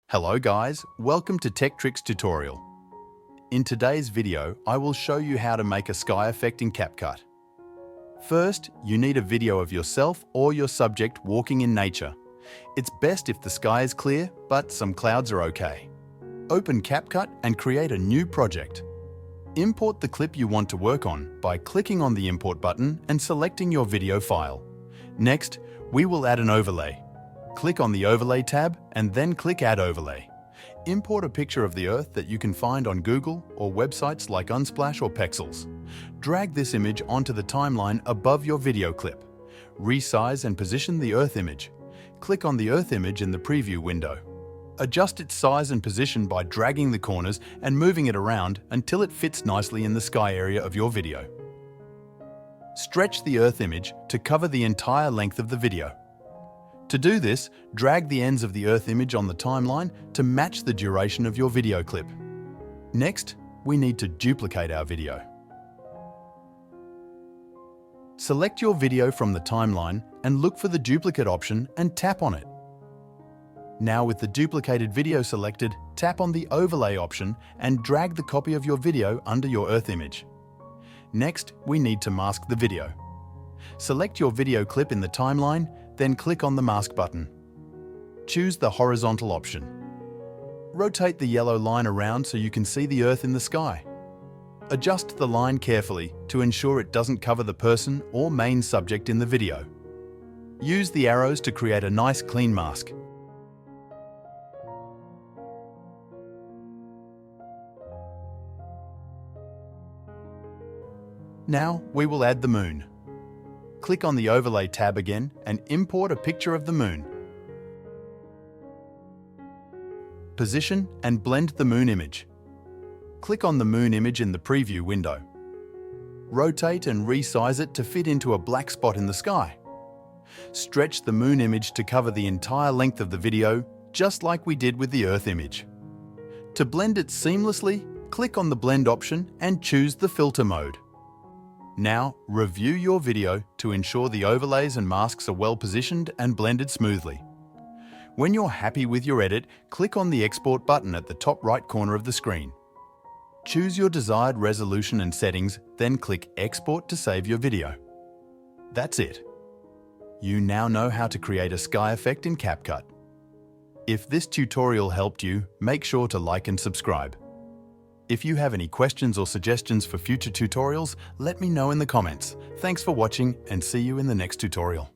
Hello guys, welcome to Tech Tricks tutorial. In today's video, I will show you how to make a sky effect in CapCut. First, you need a video of yourself or your subject walking in nature. It's best if the sky is clear, but some clouds are okay. Open CapCut and create a new project. Import the clip you want to work on by clicking on the Import button and selecting your video file. Next, we will add an overlay. Click on the Overlay tab and then click Add Overlay. Import a picture of the Earth that you can find on Google or websites like Unsplash or Pexels. Drag this image onto the timeline above your video clip. Resize and position the Earth image. Click on the Earth image in the preview window. Adjust its size and position by dragging the corners and moving it around until it fits nicely in the sky area of your video. Stretch the Earth image to cover the entire length of the video. To do this, drag the ends of the Earth image on the timeline to match the duration of your video clip. Next, we need to duplicate our video. Select your video from the timeline and look for the duplicate option and tap on it. Now with the duplicated video selected, tap on the Overlay option and drag the copy of your video under your Earth image. Next, we need to mask the video. Select your video clip in the timeline, then click on the Mask button. Choose the horizontal option. Rotate the yellow line around so you can see the Earth in the sky. Adjust the line carefully to ensure it doesn't cover the person or main subject in the video. Use the arrows to create a nice clean mask. Now we will add the moon. Click on the Overlay tab again and import a picture of the moon. Position and blend the moon image. Click on the moon image in the preview window. Rotate and resize it to fit into a black spot in the sky. Stretch the moon image to cover the entire length of the video, just like we did with the Earth image. To blend it seamlessly, click on the Blend option and choose the Filter mode. Now, review your video to ensure the overlays and masks are well positioned and blended smoothly. When you're happy with your edit, click on the Export button at the top right corner of the screen. Choose your desired resolution and settings, then click Export to save your video. That's it. You now know how to create a sky effect in CapCut. If this tutorial helped you, make sure to like and subscribe. If you have any questions or suggestions for future tutorials, let me know in the comments. Thanks for watching and see you in the next tutorial.